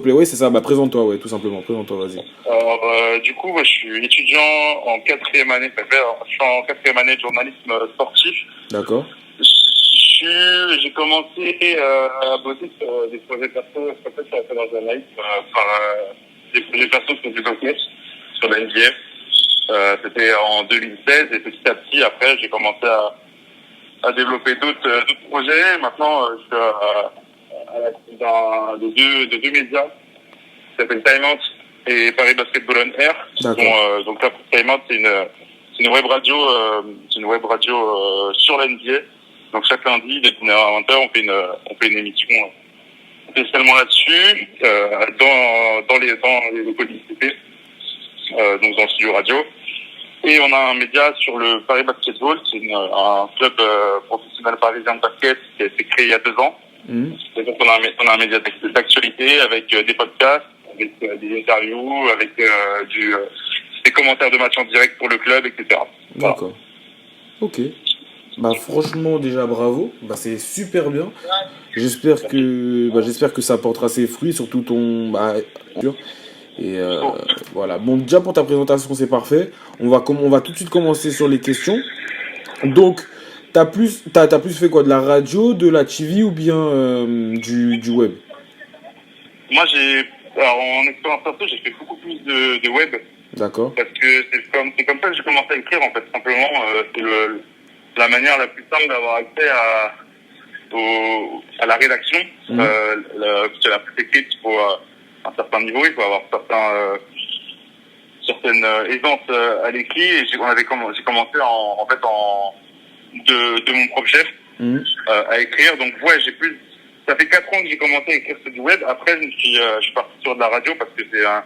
plaît. Oui, c'est ça. Bah, présente-toi, ouais, tout simplement. Présente-toi, vas-y. Alors, du coup, je suis étudiant en 4e année. Je suis en 4e année de journalisme sportif. D'accord. J'ai commencé à bosser sur des projets perso, sur la journalisme, par des projets perso sur du basket, sur la NBA. C'était en 2016 et petit à petit, après, j'ai commencé à développer d'autres projets. Maintenant, je suis à la tête de deux médias qui s'appellent Time Out et Paris Basketball on Air. D'accord. Donc là, Time Out, c'est une web radio, sur la NBA. Donc chaque lundi, dès 19h à 20h, on fait une émission spécialement là-dessus, dans les locaux de l'ICP, donc dans le studio radio. Et on a un média sur le Paris Basketball, c'est un club professionnel parisien de basket qui a été créé il y a 2 ans. Et donc on a un média d'actualité avec des podcasts, avec des interviews, avec des commentaires de matchs en direct pour le club, etc. Voilà. D'accord. Ok. Bah franchement déjà bravo, bah c'est super bien. J'espère que ça portera ses fruits, surtout ton et voilà. Bon déjà pour ta présentation c'est parfait. On va tout de suite commencer sur les questions. Donc t'as plus fait quoi, de la radio, de la TV ou bien du web? Moi alors en expérience perso, j'ai fait beaucoup plus de web. D'accord. Parce que c'est comme ça que j'ai commencé à écrire en fait, simplement. C'est la manière la plus simple d'avoir accès à la rédaction. Parce que la presse écrite, il faut un certain niveau, il faut avoir certaines aisances à l'écrit. Et j'ai commencé de mon propre chef à écrire. Donc ouais, ça fait 4 ans que j'ai commencé à écrire sur du web. Après, je suis parti sur de la radio parce que c'est un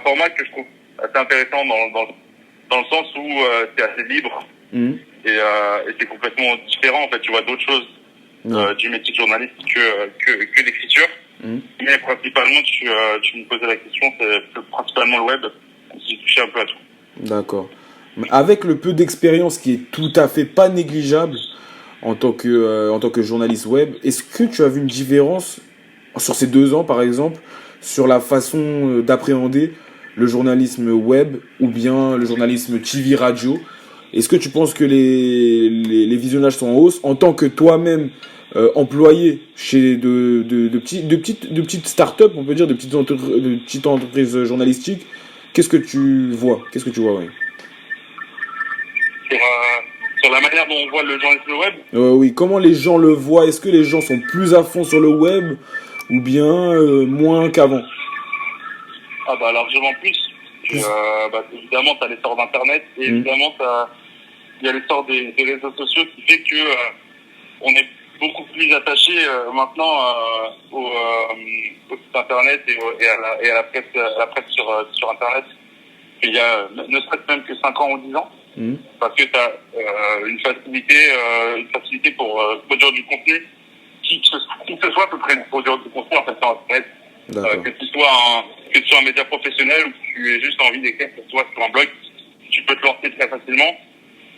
format que je trouve assez intéressant dans le sens où c'est assez libre et c'est complètement différent. En fait, tu vois d'autres choses du métier de journaliste que l'écriture. Mais principalement, tu me posais la question, c'est principalement le web. J'ai touché un peu à tout. D'accord. Avec le peu d'expérience qui est tout à fait pas négligeable en tant que journaliste web, est-ce que tu as vu une différence sur ces 2 ans, par exemple, sur la façon d'appréhender le journalisme web ou bien le journalisme TV radio? Est-ce que tu penses que les visionnages sont en hausse en tant que toi-même employé chez de petites startups, on peut dire, de petites entreprises journalistiques? Qu'est-ce que tu vois? Ouais. Sur la manière dont on voit le journalisme web. Oui, comment les gens le voient? Est-ce que les gens sont plus à fond sur le web ou bien moins qu'avant? Ah bah largement plus. Évidemment, tu as l'essor d'Internet et évidemment, il y a l'essor des réseaux sociaux qui fait que on est beaucoup plus attaché maintenant au site Internet et à la presse sur Internet qu'il y a ne serait-ce même que 5 ans ou 10 ans. Parce que tu as une facilité pour produire du contenu. Qui que ce soit peut produire du contenu en fait sur Internet. Que tu sois un média professionnel ou que tu aies juste envie d'écrire pour toi sur un blog, tu peux te lancer très facilement.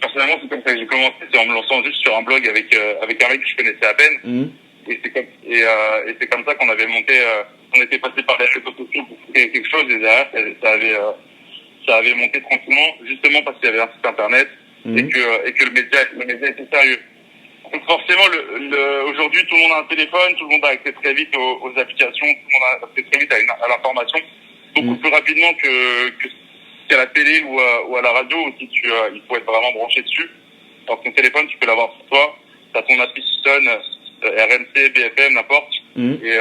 Personnellement, c'est comme ça que j'ai commencé, c'est en me lançant juste sur un blog avec un mec que je connaissais à peine. Et c'est comme ça qu'on avait monté, on était passé par les réseaux sociaux pour créer quelque chose et derrière ça avait monté tranquillement, justement parce qu'il y avait un site internet et que le média était sérieux. Donc forcément, aujourd'hui, tout le monde a un téléphone, tout le monde a accès très vite aux applications, tout le monde a accès très vite à l'information, beaucoup plus rapidement qu'à la télé ou à la radio, où il faut être vraiment branché dessus. Dans ton téléphone, tu peux l'avoir sur toi, t'as ton appli qui sonne, RMC, BFM, n'importe, et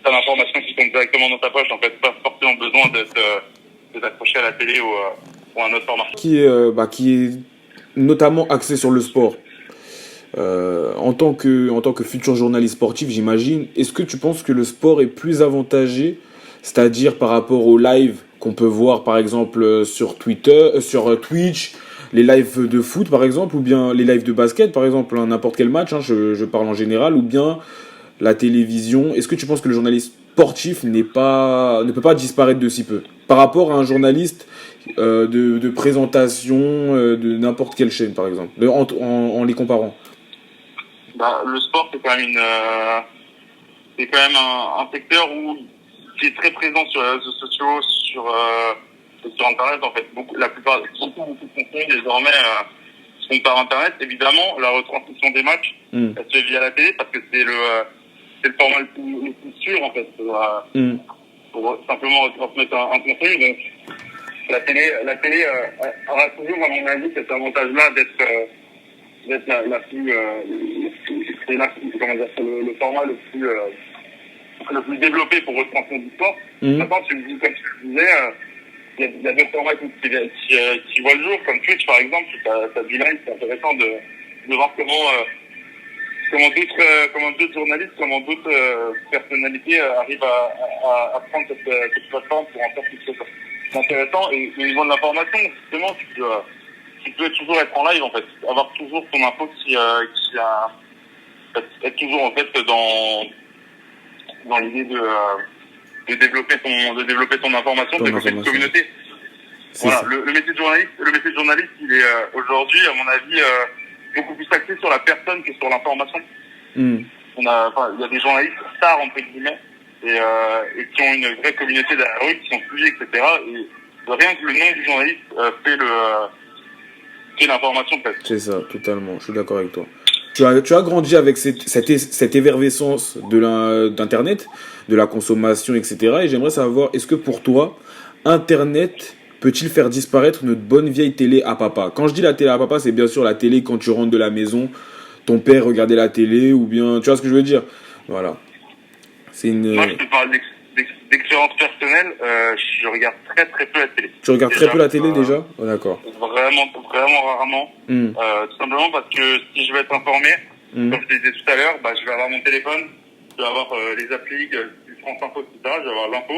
t'as l'information qui tombe directement dans ta poche. En fait, pas forcément besoin d'être accroché à la télé ou à un autre format. Qui est notamment axé sur le sport. En tant que futur journaliste sportif, j'imagine, est-ce que tu penses que le sport est plus avantagé, c'est-à-dire par rapport aux lives qu'on peut voir par exemple sur Twitter, sur Twitch, les lives de foot par exemple, ou bien les lives de basket par exemple, n'importe quel match, je parle en général, ou bien la télévision? Est-ce que tu penses que le journaliste sportif ne peut pas disparaître de si peu par rapport à un journaliste de présentation de n'importe quelle chaîne par exemple, en les comparant? Le sport c'est quand même c'est quand même un secteur qui est très présent sur les réseaux sociaux, sur Internet, en fait. Beaucoup de contenu, désormais, se font par Internet. Évidemment, la retransmission des matchs, elle se fait via la télé, parce que c'est le format le plus sûr, en fait, pour simplement retransmettre un contenu. Donc, la télé aura toujours, à mon avis, cet avantage-là d'être la plus, c'est le format le plus développé pour retransmettre du sport. Maintenant, comme tu le disais, il y a d'autres formats qui voient le jour, comme Twitch, par exemple. T'as du live, c'est intéressant de voir comment d'autres journalistes, comment d'autres personnalités arrivent à prendre cette plateforme pour en faire quelque chose d'intéressant. Et au niveau de l'information, justement, tu peux toujours être en live, en fait, avoir toujours ton info être toujours, en fait, dans l'idée de développer ton information, de développer une communauté. Voilà, le métier de journaliste, il est aujourd'hui, à mon avis, beaucoup plus axé sur la personne que sur l'information. Il y a des journalistes stars, entre guillemets, et qui ont une vraie communauté derrière eux, qui sont suivis, etc. Et rien que le nom du journaliste fait l'information, peut-être. C'est ça, totalement. Je suis d'accord avec toi. Tu as grandi avec cette effervescence d'Internet, de la consommation, etc. Et j'aimerais savoir, est-ce que pour toi, Internet peut-il faire disparaître notre bonne vieille télé à papa? Quand je dis la télé à papa, c'est bien sûr la télé quand tu rentres de la maison, ton père regardait la télé, ou bien... Tu vois ce que je veux dire? Voilà. Moi, je te parle d'expérience personnelle. Je regarde très très peu la télé. Tu regardes très peu la télé déjà? Oh, d'accord. Vraiment rarement. Tout simplement parce que si je veux être informé, comme je te disais tout à l'heure, je vais avoir mon téléphone, je vais avoir les applis du France Info, etc. Je vais avoir l'info.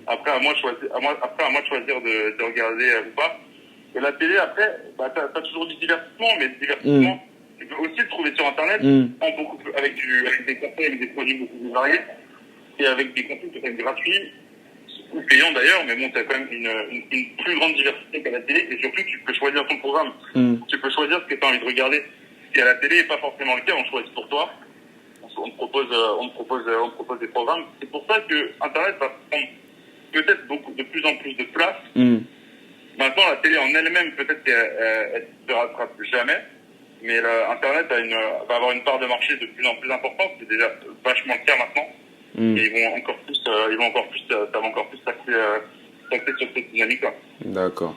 Après, à moi de choisir de regarder ou pas. Et la télé, après, t'as toujours du divertissement, mais le divertissement, tu peux aussi le trouver sur Internet, avec des contenus, avec des produits beaucoup plus variés, et avec des contenus peut-être gratuits, ou payants d'ailleurs, mais bon, t'as quand même une plus grande diversité qu'à la télé, et surtout, tu peux choisir ton programme. Tu peux choisir ce que tu as envie de regarder. Ce qui à la télé n'est pas forcément le cas, on choisit pour toi. On te propose des programmes. C'est pour ça que Internet va prendre peut-être de plus en plus de place. Maintenant, la télé en elle-même, peut-être qu'elle ne se rattrape jamais, mais Internet va avoir une part de marché de plus en plus importante. C'est déjà vachement le cas maintenant. Et ils vont encore plus s'axer sur cette dynamique-là. D'accord.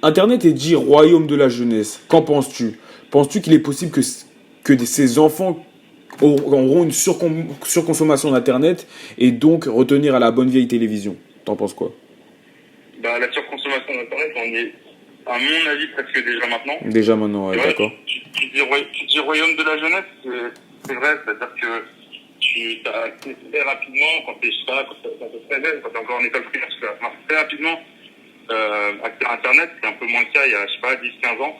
Internet est dit royaume de la jeunesse. Qu'en penses-tu? Penses-tu qu'il est possible que ces enfants auront une surconsommation d'Internet et donc retenir à la bonne vieille télévision? T'en penses quoi? La surconsommation d'Internet, on y est, à mon avis, presque déjà maintenant. Déjà maintenant, ouais, d'accord. Tu dis royaume de la jeunesse, c'est vrai, c'est-à-dire que tu as accès très rapidement, quand t'es très jeune, quand t'es encore en école primaire, tu as très rapidement accès à Internet. C'est un peu moins le cas il y a, 10-15 ans.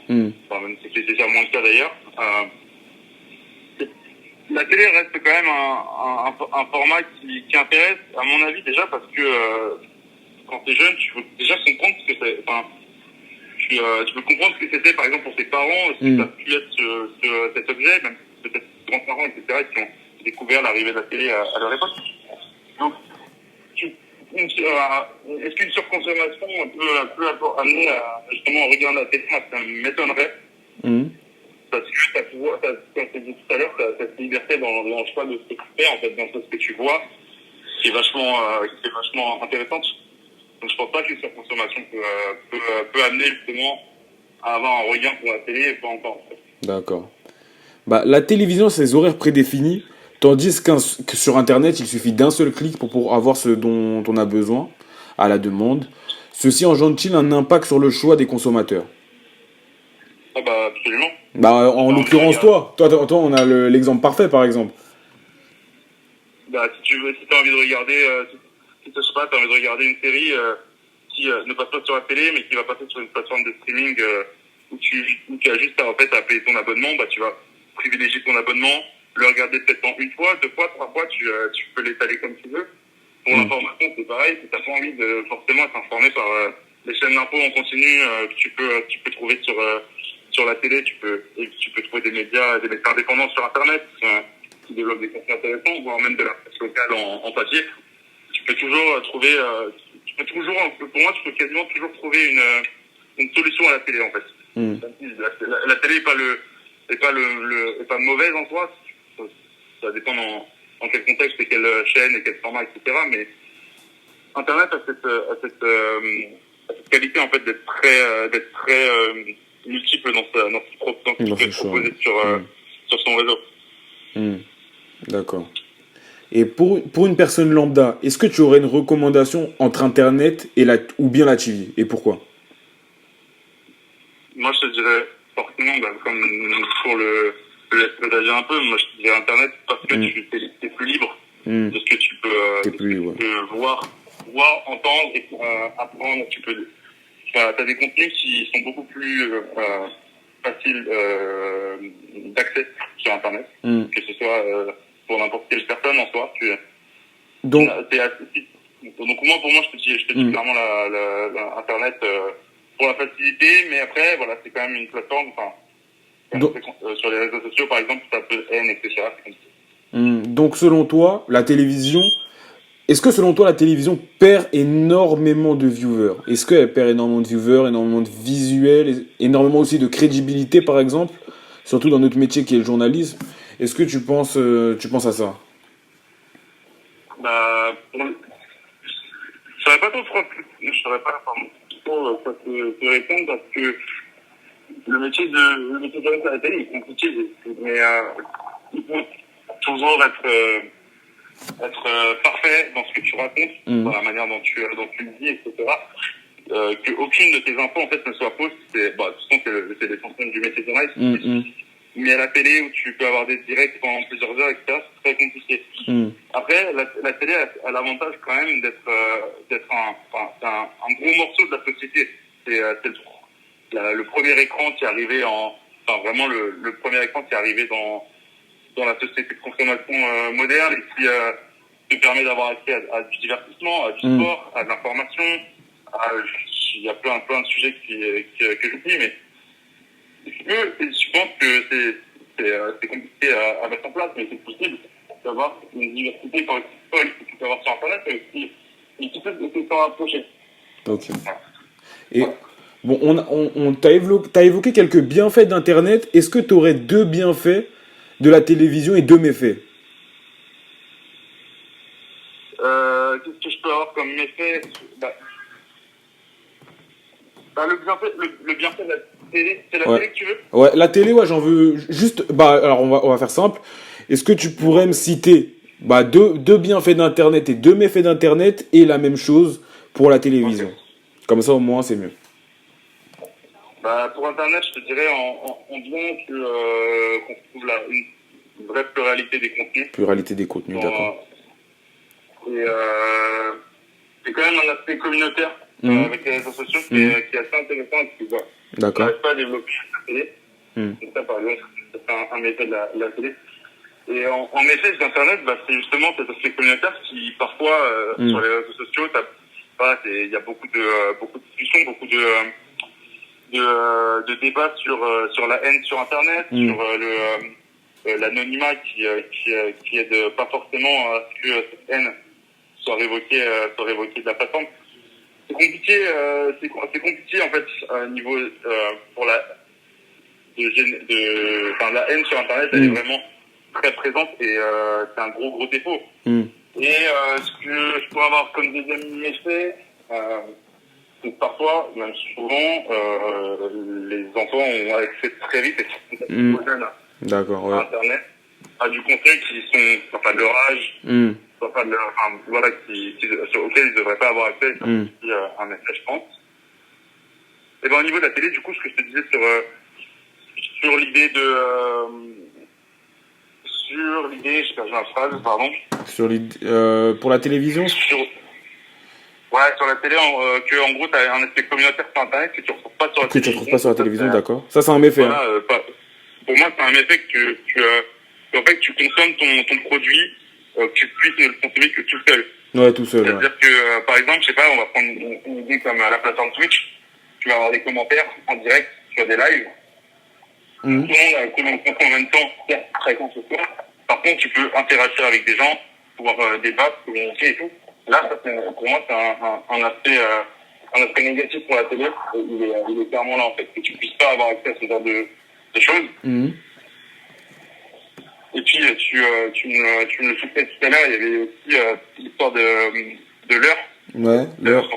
Enfin, même c'était déjà moins le cas d'ailleurs. La télé reste quand même un format qui intéresse, à mon avis, déjà parce que quand t'es jeune, tu veux déjà comprendre ce que c'est. Enfin, tu veux comprendre ce que c'était, par exemple, pour tes parents, ce que ça a pu être cet objet, même peut-être grands-parents, etc., qui ont découvert l'arrivée de la télé à leur époque. Donc, est-ce qu'une surconsommation peut amener à justement regarder la télé? Ça m'étonnerait. Parce que comme je t'ai dit tout à l'heure, t'as cette liberté dans le choix de ce que tu fais, en fait, dans ce que tu vois, qui est vachement intéressante. Donc je pense pas qu'une surconsommation peut amener justement à avoir un regain pour la télé et pas encore. En fait. D'accord. La télévision, c'est des horaires prédéfinis, tandis que sur Internet, il suffit d'un seul clic pour avoir ce dont on a besoin à la demande. Ceci engendre-t-il un impact sur le choix des consommateurs? Absolument. En l'occurrence, toi, on a l'exemple parfait, par exemple. Si t'as envie de regarder, t'as envie de regarder une série qui ne passe pas sur la télé, mais qui va passer sur une plateforme de streaming où tu as juste à payer ton abonnement, tu vas privilégier ton abonnement, le regarder peut-être en une fois, deux fois, trois fois, tu peux l'étaler comme tu veux. Pour l'information, c'est pareil, si t'as pas envie de forcément être informé par les chaînes d'infos en continu que tu peux trouver sur la télé, tu peux trouver des médias indépendants sur Internet qui développe des contenus intéressants, voire même de la presse locale en papier, tu peux toujours trouver, pour moi, tu peux quasiment toujours trouver une solution à la télé, en fait. La télé est pas mauvaise en soi. Ça dépend dans quel contexte et quelle chaîne et quel format, etc. Mais Internet a cette qualité, en fait, d'être très multiple dans ce qu'il peut proposer sur son réseau. D'accord. Et pour une personne lambda, est-ce que tu aurais une recommandation entre Internet ou bien la TV? Et pourquoi? Moi, je te dirais forcément, comme pour le partager un peu, moi, je te dirais Internet parce que tu es plus libre de ce que tu peux voir, entendre et apprendre. Tu as des contenus qui sont beaucoup plus faciles d'accès sur Internet, que ce soit pour n'importe quelle personne en soi. Donc pour moi, je te dis clairement Internet pour la facilité, mais après, voilà, c'est quand même une plateforme. Sur les réseaux sociaux, par exemple, ça peut haine, etc. Donc, selon toi, est-ce que selon toi, la télévision perd énormément de viewers? Est-ce qu'elle perd énormément de viewers, énormément de visuels, énormément aussi de crédibilité, par exemple, surtout dans notre métier qui est le journalisme? Est-ce que tu penses à ça? Je saurais pas trop te répondre parce que le métier de journaliste à la télé est compliqué, mais il faut toujours être parfait dans ce que tu racontes, dans la manière dont tu le dis, etc. Que aucune de tes infos en fait ne soit fausse. De toute façon, c'est l'essentiel du métier de journaliste. Mais à la télé où tu peux avoir des directs pendant plusieurs heures, etc., c'est très compliqué. Après, la télé a l'avantage quand même d'être un gros morceau de la société. C'est le premier écran qui est arrivé vraiment le premier écran qui est arrivé dans la société de consommation moderne et qui te permet d'avoir accès à du divertissement, à du sport, à de l'information. Il y a plein de sujets que j'oublie, mais je pense que c'est compliqué à mettre en place, mais c'est possible d'avoir une diversité folle que tu peux avoir sur Internet, mais aussi qui peut s'en approcher. Ok. Et bon, t'as évoqué quelques bienfaits d'Internet. Est-ce que tu aurais 2 bienfaits de la télévision et 2 méfaits? Qu'est-ce que je peux avoir comme méfait? Le bienfait de la télé, c'est la télé que tu veux? Ouais, la télé, j'en veux juste. Alors on va faire simple. Est-ce que tu pourrais me citer deux bienfaits d'Internet et 2 méfaits d'Internet et la même chose pour la télévision? Comme ça, au moins, c'est mieux. Pour Internet, je te dirais en bien qu'on trouve une vraie pluralité des contenus. Pluralité des contenus, d'accord. Et c'est quand même un aspect communautaire avec les réseaux sociaux qui est assez intéressant et qui n'arrive pas à développer la télé. Donc ça, par exemple, c'est un méfait de la télé. Et en effet, d'Internet, c'est justement cet aspect communautaire qui, parfois, sur les réseaux sociaux, il y a beaucoup de discussions, beaucoup de débats sur la haine sur Internet, sur l'anonymat qui aide pas forcément à ce que cette haine soit révoquée de la plateforme. C'est compliqué en fait au niveau pour la haine sur Internet, elle est vraiment très présente et c'est un gros défaut. Et ce que je pourrais avoir comme deuxième effet, c'est que parfois, même souvent, les enfants ont accès très vite et sont jeunes à Internet, à du contenu qui sont soit pas de leur âge, soit pas de leur, auquel ils ne devraient pas avoir accès, comme un effet, je pense. Et au niveau de la télé, du coup, ce que je te disais sur l'idée j'ai perdu ma phrase, pardon. Pour la télévision sur la télé, en gros, tu as un aspect communautaire sur Internet que tu ne retrouves pas sur la télévision. Que tu ne retrouves pas sur la télévision, d'accord. Ça, c'est un méfait. Pour moi, c'est un méfait que en fait, tu consommes ton produit, que tu puisses ne le consommer que tout seul. Ouais, tout seul. C'est-à-dire que, par exemple, je sais pas, on va prendre une idée comme la plateforme Twitch. Tu vas avoir des commentaires en direct sur des lives. Tout le monde a le contenu en même temps, certes fréquent ce soir, Par contre, tu peux interagir avec des gens, pouvoir débattre, communiquer et tout. Là, ça, pour moi, c'est un aspect négatif pour la télé. Il est clairement là, en fait, que tu puisses pas avoir accès à ce genre de choses. Mhm. Et puis, tu me le citais tout à l'heure, il y avait aussi l'histoire de l'heure. Ouais, l'heure.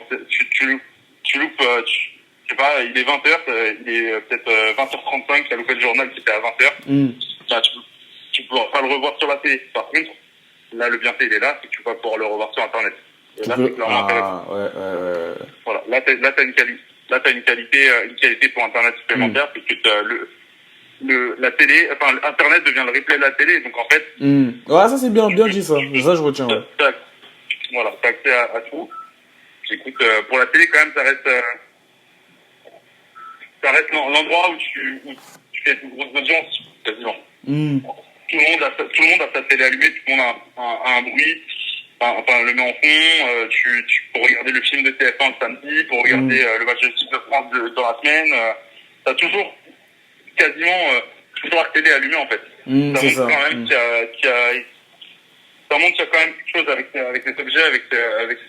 Tu loupes, je sais pas, il est 20h, il est peut-être 20h35, tu as loupé le journal qui était à 20h. Mhm. Bah, tu pourras pas le revoir sur la télé. Par contre, là, le bienfait, il est là, c'est que tu vas pouvoir le revoir sur Internet. Et là, c'est clairement intéressant. Ouais. Voilà. Là, t'as une qualité pour Internet supplémentaire, puisque t'as la télé, enfin, Internet devient le replay de la télé, donc en fait. Ouais, ça c'est bien dit ça. Ça je retiens. Ouais. Voilà, t'as accès à tout. Écoute, pour la télé, quand même, ça reste l'endroit où tu fais une grosse audience, quasiment. Tout le monde a sa télé allumée, tout le monde a un bruit. Enfin, le met en fond, pour regarder le film de TF1 le samedi, pour regarder le match de l'équipe de France dans la semaine, t'as toujours, quasiment, toujours la télé allumée, en fait. Ça montre quand même ça montre qu'il y a quand même quelque chose avec les objets, avec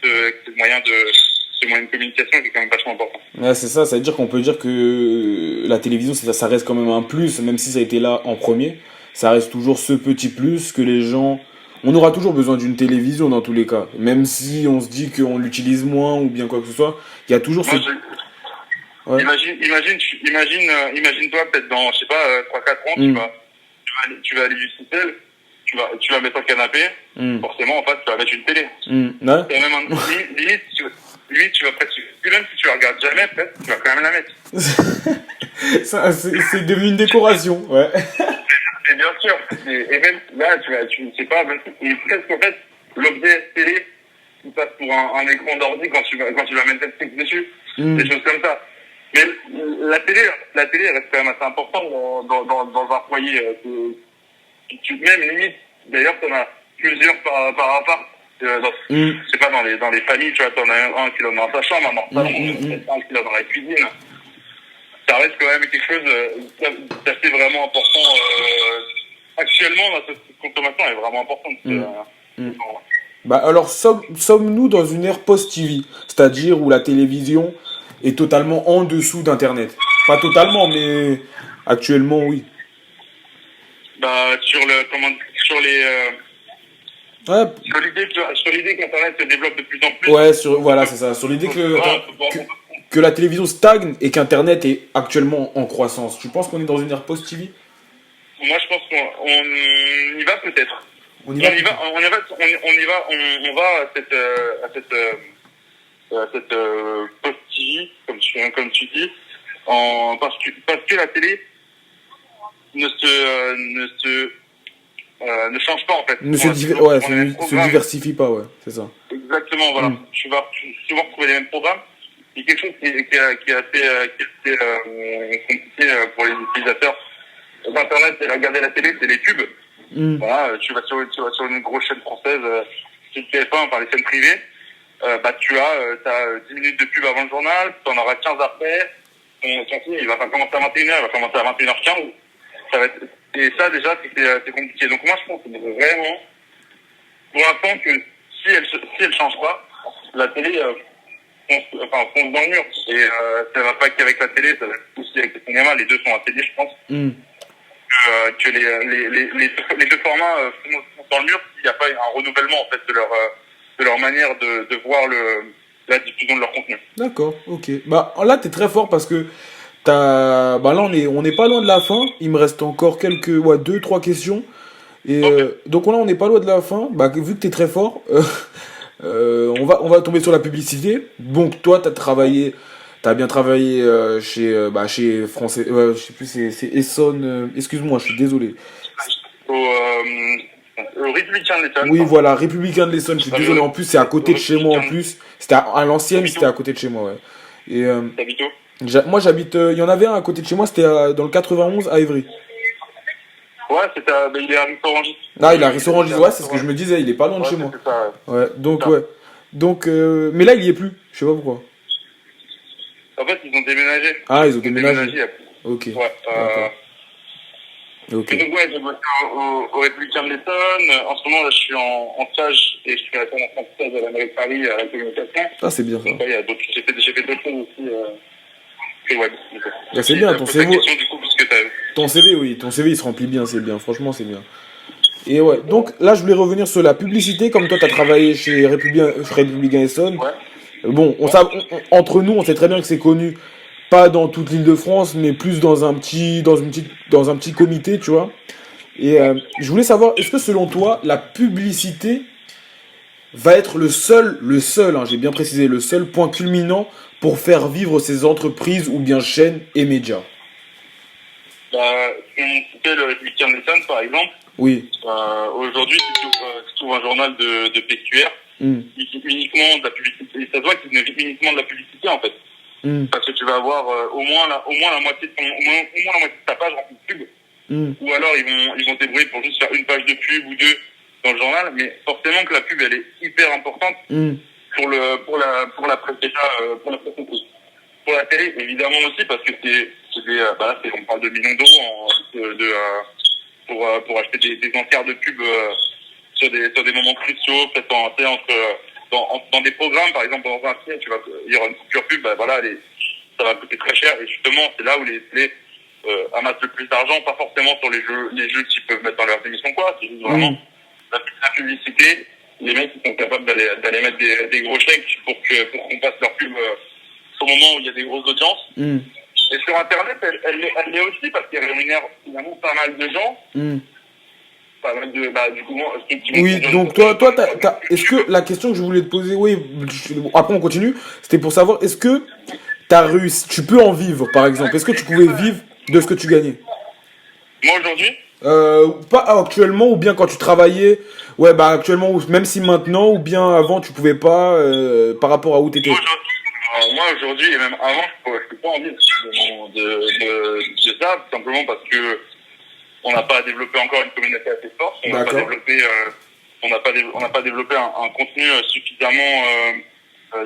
ce moyen de communication qui est quand même vachement important. Ouais, c'est ça, ça veut dire qu'on peut dire que la télévision, ça reste quand même un plus, même si ça a été là en premier. Ça reste toujours ce petit plus que les gens... On aura toujours besoin d'une télévision dans tous les cas. Même si on se dit qu'on l'utilise moins ou bien quoi que ce soit, il y a toujours ce... Ouais. Imagine-toi peut-être dans, je sais pas, 3-4 ans, tu vas aller du ciel, tu vas mettre un canapé, forcément, en fait, tu vas mettre une télé. Ouais. Et même limite, tu vas presque, même si tu la regardes jamais, peut-être, tu vas quand même la mettre. Ça, c'est devenu une décoration, ouais. Et bien sûr. Et même là, tu sais pas, et presque en fait, l'objet télé, il passe pour un écran d'ordi quand tu vas mettre Netflix dessus. Des choses comme ça. Mais la télé reste quand même assez importante dans un foyer. Même limite, d'ailleurs, t'en as plusieurs par appart. Je sais pas, dans les familles, tu vois, t'en as un qui l'a dans sa chambre, un dans le salon, un qui l'a dans la cuisine. Ça reste quand même quelque chose d'assez vraiment important. Actuellement, notre consommation est vraiment importante. Bah alors, sommes-nous dans une ère post-TV, c'est-à-dire où la télévision est totalement en dessous d'Internet? Pas totalement, mais actuellement, oui. Bah, sur l'idée qu'Internet se développe de plus en plus. Ouais, voilà, c'est ça. Sur l'idée que la télévision stagne et qu'Internet est actuellement en croissance. Tu penses qu'on est dans une ère post-TV? Moi, je pense qu'on y va peut-être. On va à cette post-TV, comme tu dis, parce que la télé ne change pas, en fait. Se diversifie pas, ouais, c'est ça. Exactement, voilà. Tu vas souvent retrouver les mêmes programmes. Il y a quelque chose qui est assez compliqué pour les utilisateurs d'Internet, c'est regarder la télé, c'est les pubs. Voilà, tu vas sur une grosse chaîne française, sur TF1, par les chaînes privées, bah t'as 10 minutes de pub avant le journal, t'en auras 15 après, ton film, il va pas commencer à 21h, il va commencer à 21h15. Et ça, déjà, c'est compliqué. Donc moi, je pense que vraiment, pour l'instant, que si elle change pas, la télé, fonce dans le mur. Et ça va pas qu'avec la télé, ça va aussi avec le cinéma, les deux sont assez liés, je pense. Que les deux formats foncent dans le mur s'il n'y a pas un renouvellement, en fait, de leur manière de voir la diffusion de leur contenu. D'accord, ok. Bah là, t'es très fort parce que là, on n'est pas loin de la fin. Il me reste encore deux, trois questions. Et donc là, on n'est pas loin de la fin. Bah, vu que t'es très fort, on va tomber sur la publicité. Donc toi, t'as bien travaillé chez Français. Je sais plus, c'est Essonne. Excuse-moi, je suis désolé. Républicain de l'Essonne. Oui, voilà, Républicain de l'Essonne. Je suis désolé. En plus, c'est à côté de chez moi. En plus, c'était à l'ancienne, c'était à côté de chez moi. Ouais. Et t'habites où? moi, j'habite. Il y en avait un à côté de chez moi. C'était dans le 91 à Évry. Ouais, il est à Rissorangis. Ah, il est à Rissorangis. Ouais, c'est ce que je me disais. Il est pas loin de chez moi. Ça, ouais. Donc ouais. Donc, mais là, il y est plus. Je sais pas pourquoi. En fait, ils ont déménagé. Ah, ils ont déménagé. Ok. Ouais. Ok. Et donc, ouais, j'ai bossé au Républicain de l'Essonne. En ce moment, là, je suis en stage et je suis à en apprentissage à la mairie de Paris à la communication. Ah, c'est bien ça. Donc, ouais, j'ai fait d'autres choses aussi. Que web. Bah, c'est bien, Pose ta question, du coup, puisque t'as... ton CV, oui, ton CV il se remplit bien, c'est bien, franchement, c'est bien. Et ouais, donc là, je voulais revenir sur la publicité, comme toi, tu as travaillé chez Républicain Essonne. Ouais. Bon, entre nous, on sait très bien que c'est connu, pas dans toute l'île de France, mais plus dans un petit comité, tu vois. Et je voulais savoir, est-ce que selon toi, la publicité va être le seul, hein, j'ai bien précisé, le seul point culminant pour faire vivre ces entreprises ou bien chaînes et médias? Bah, si on citait le Républicain de l'Essonne, par exemple, Oui. aujourd'hui, si tu ouvres un journal de PQR, il fait uniquement de la publicité. Et ça se voit qu'il ne vit uniquement de la publicité, en fait. Parce que tu vas avoir au moins la moitié de au moins la moitié de ta page remplie de pub. Ou alors ils vont se débrouiller pour juste faire une page de pub ou deux dans le journal, mais forcément que la pub elle est hyper importante pour la presse déjà, pour la presse écrite. Pour la télé évidemment aussi parce que c'est des là on parle de millions d'euros pour acheter des encarts de pub sur des moments cruciaux, peut-être dans des programmes, par exemple dans un film, il y aura une coupure pub, ça va coûter très cher et justement c'est là où les télés amassent le plus d'argent, pas forcément sur les jeux qu'ils peuvent mettre dans leurs émissions quoi, c'est juste vraiment la publicité, les mecs qui sont capables d'aller mettre des gros chèques pour qu'on passe leur pub au moment où il y a des grosses audiences. Et sur internet elle l'est aussi parce qu'elle rémunère finalement pas mal de gens. Pas mal de du coup moi, Oui, donc toi, est-ce que la question que je voulais te poser, oui, après on continue, c'était pour savoir, est-ce que t'as réussi, tu peux en vivre par exemple, est-ce que tu pouvais vivre de ce que tu gagnais? Moi aujourd'hui Pas actuellement ou bien quand tu travaillais, ouais bah actuellement, même si maintenant ou bien avant tu pouvais pas par rapport à où t'étais. Moi aujourd'hui et même avant je peux pas en vivre de ça, tout simplement parce que on n'a pas développé encore une communauté assez forte, on n'a pas développé un contenu suffisamment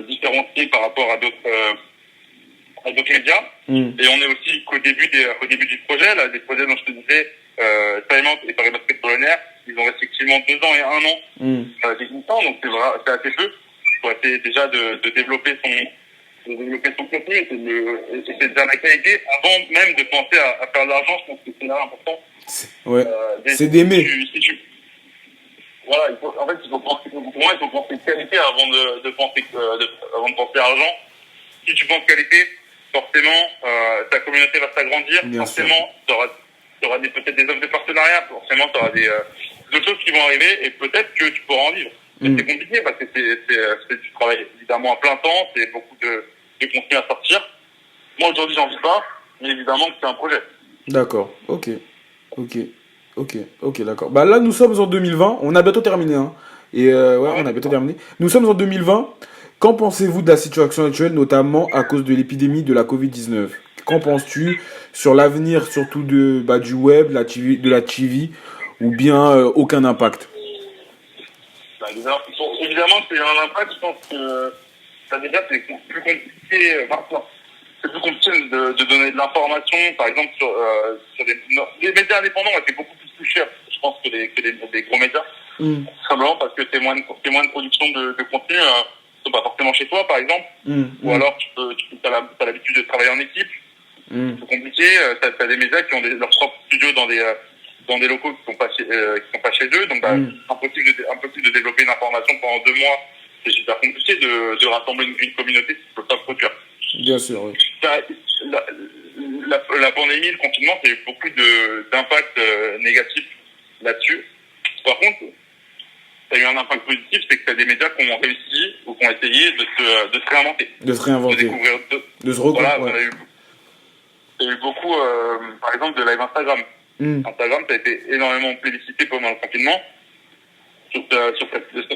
différencié par rapport à d'autres médias. Et on est aussi qu'au début du projet, là, des projets dont je te disais, Silent et Paris Basket Polonaire, ils ont respectivement 2 ans et 1 an d'existence, donc c'est assez peu pour essayer déjà de développer son contenu et de faire la qualité avant même de penser à faire de l'argent. Je pense que c'est là important. Ouais. C'est d'aimer. Voilà, pour moi, il faut penser qualité avant de penser argent. Si tu penses qualité, forcément, ta communauté va s'agrandir. Forcément, tu auras peut-être des offres de partenariat. Forcément, tu auras d'autres choses qui vont arriver et peut-être que tu pourras en vivre. Mais c'est compliqué parce que c'est du travail évidemment à plein temps, c'est beaucoup de contenu à sortir. Moi, aujourd'hui, j'en vis pas, mais évidemment que c'est un projet. D'accord, ok, d'accord. Bah là, nous sommes en 2020, on a bientôt terminé, hein. Et on a bientôt terminé. Nous sommes en 2020. Qu'en pensez-vous de la situation actuelle, notamment à cause de l'épidémie de la Covid-19? Qu'en penses-tu sur l'avenir, surtout du web, de la TV, ou bien aucun impact? Évidemment qu'il y a un impact, je pense que déjà c'est plus compliqué. C'est plus compliqué de donner de l'information, par exemple sur les médias indépendants, c'est beaucoup plus touché, je pense, que les gros médias. Simplement parce que c'est moins de production de contenu, pas forcément chez toi, par exemple. Ou alors t'as l'habitude de travailler en équipe. C'est compliqué. T'as des médias qui ont leurs propres studios dans des locaux qui sont pas chez eux, donc impossible de développer une information pendant 2 mois. C'est super compliqué de rassembler une communauté si tu peux pas produire. Bien sûr, oui. La pandémie, le confinement, ça a eu beaucoup d'impact négatifs là-dessus. Par contre, ça a eu un impact positif, c'est que tu as des médias qui ont réussi ou qui ont essayé de se réinventer. De se réinventer. De découvrir de se reconstruire. Voilà, il y a eu beaucoup, par exemple, de live Instagram. Instagram, ça a été énormément plébiscité pendant le confinement. Sur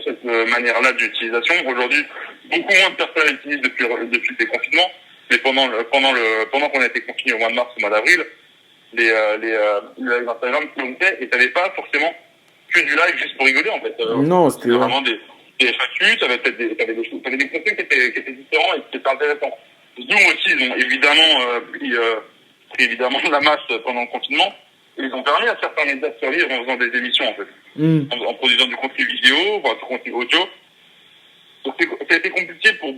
cette manière-là d'utilisation. Aujourd'hui, beaucoup moins de personnes l'utilisent depuis le déconfinement, mais pendant qu'on a été confiné au mois de mars, au mois d'avril, les lives Instagram montaient et t'avais pas forcément que du live juste pour rigoler en fait. Non, c'était vraiment des FAQ, t'avais des contenus qui étaient différents et qui étaient intéressants. Zoom aussi, ils ont évidemment pris évidemment la masse pendant le confinement. ils ont permis à certains médias de survivre en faisant des émissions, en fait. En produisant du contenu vidéo, enfin, du contenu audio. Donc, ça a été compliqué pour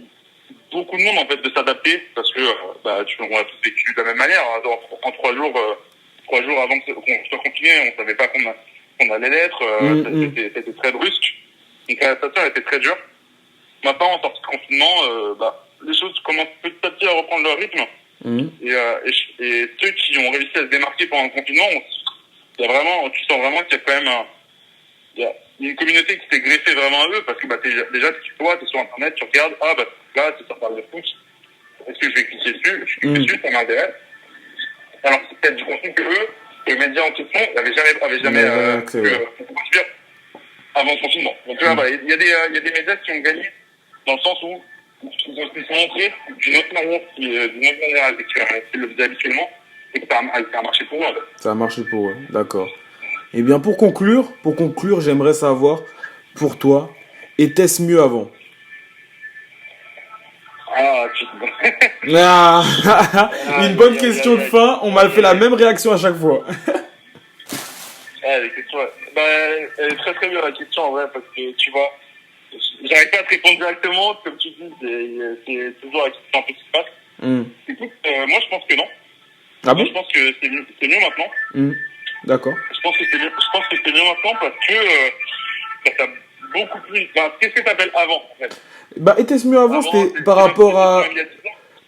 beaucoup de monde, en fait, de s'adapter, parce que, on a tous vécu de la même manière. Hein. En 3 jours avant qu'on soit confiné, on savait pas qu'on allait l'être. C'était très brusque. Donc, l'adaptation a été très dure. Maintenant, en sortie de confinement, les choses commencent petit à petit à reprendre leur rythme. Et ceux qui ont réussi à se démarquer pendant le confinement, tu sens vraiment qu'il y a quand même il y a une communauté qui s'est greffée vraiment à eux, parce que déjà, t'es sur Internet, tu regardes, là, c'est ça parle de foot. Est-ce que je vais cliquer dessus? Je clique dessus, ça m'intéresse. Alors, c'est peut-être du contenu que eux, les médias en question, n'avaient jamais pu produire avant le confinement. Donc là, il y a des médias qui ont gagné, dans le sens où ils ont pu se montrer d'une autre manière qu'ils le faisaient habituellement, et que ça a marché pour eux, en fait. Ça a marché pour eux, d'accord. Eh bien, pour conclure, j'aimerais savoir, pour toi, était-ce mieux avant? Une bonne question de fin, on m'a fait la même réaction à chaque fois. Les questions, elle est très très bien la question en vrai, parce que tu vois, j'arrive pas à te répondre directement, comme tu dis, c'est toujours la question un peu qui se passe. Écoute, moi je pense que non. Ah bon? Je pense que c'est mieux maintenant. D'accord. Je pense que c'est mieux maintenant parce que t'as beaucoup plus. Qu'est-ce que t'appelles avant, en fait? Était-ce mieux avant, c'était par rapport à.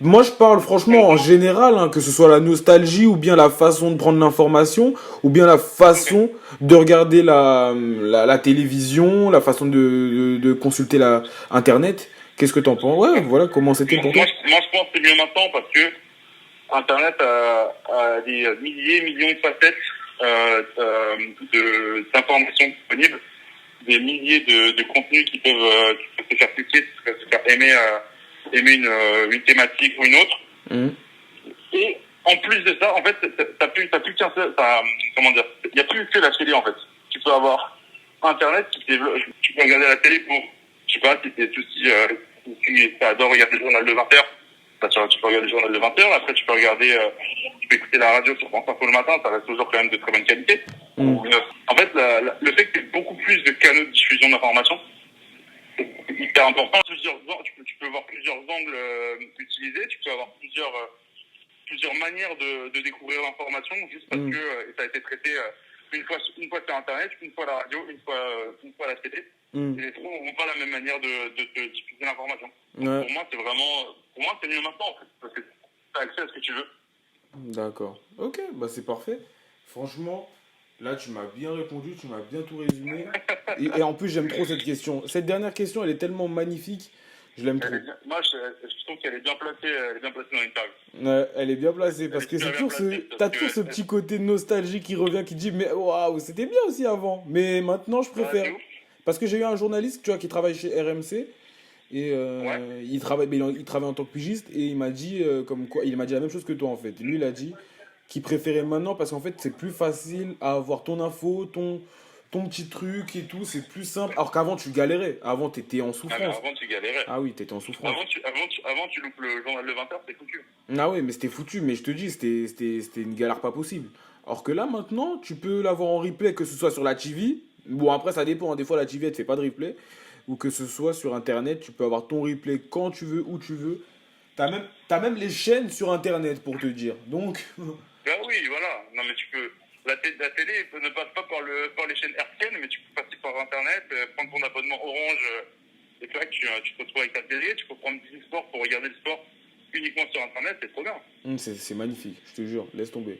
Moi, je parle franchement en général, hein, que ce soit la nostalgie ou bien la façon de prendre l'information ou bien la façon de regarder la télévision, la façon de consulter Internet. Qu'est-ce que t'en penses? Ouais, voilà, comment c'était pour toi? Moi, je pense que c'est mieux maintenant parce que Internet a des millions de facettes d'informations disponibles, des milliers de contenus qui peuvent se faire cliquer, se faire aimer une thématique ou une autre. Et en plus de ça, en fait, t'as plus qu'un seul, comment dire, il y a plus que la télé, en fait. Tu peux avoir Internet tu peux regarder la télé pour, je sais pas, si t'adores regarder le journal de 20h, tu peux regarder le journal de 20h, après tu peux écouter la radio sur France Info le matin, ça reste toujours quand même de très bonne qualité. En fait, le fait que tu aies beaucoup plus de canaux de diffusion d'informations, c'est hyper important. Tu peux voir plusieurs angles utilisés, tu peux avoir plusieurs manières de découvrir l'information, juste parce que ça a été traité une fois sur Internet, une fois à la radio, une fois à la télé. Et les trois n'ont pas la même manière de diffuser l'information. Pour moi, c'est mieux maintenant, en fait, parce que tu as accès à ce que tu veux. D'accord. Ok, c'est parfait. Franchement, là, tu m'as bien répondu, tu m'as bien tout résumé. Et en plus, j'aime trop cette question. Cette dernière question, elle est tellement magnifique. Je l'aime trop. Moi, je trouve qu'elle est bien placée, dans l'interview. Ouais, elle est bien placée parce que t'as toujours ce petit côté nostalgie qui revient, qui dit mais waouh, c'était bien aussi avant. Mais maintenant, je préfère. Parce que j'ai eu un journaliste, tu vois, qui travaille chez RMC. Et il travaille en tant que pigiste. Et il m'a dit il m'a dit la même chose que toi en fait. Lui, il a dit qu'il préférait maintenant parce qu'en fait, c'est plus facile à avoir ton info, ton petit truc et tout, c'est plus simple. Alors qu'avant, tu galérais. Avant, t'étais en souffrance. Avant, tu galérais. Ah oui, t'étais en souffrance. Avant, tu loupes le journal de 20h, c'est foutu. Ah oui, mais c'était foutu. Mais je te dis, c'était une galère pas possible. Alors que là, maintenant, tu peux l'avoir en replay, que ce soit sur la TV. Bon, après, ça dépend. Hein. Des fois, la TV, elle te fait pas de replay. Ou que ce soit sur Internet, tu peux avoir ton replay quand tu veux, où tu veux. T'as même les chaînes sur Internet, pour te dire. Donc... Ben oui, voilà. Non, mais tu peux... La télé ne passe pas par les chaînes hertziennes, mais tu peux passer par Internet, prendre ton abonnement Orange, et puis là, tu te retrouves avec ta télé, tu peux prendre Sport pour regarder le sport uniquement sur Internet, c'est trop bien. C'est magnifique, je te jure, laisse tomber.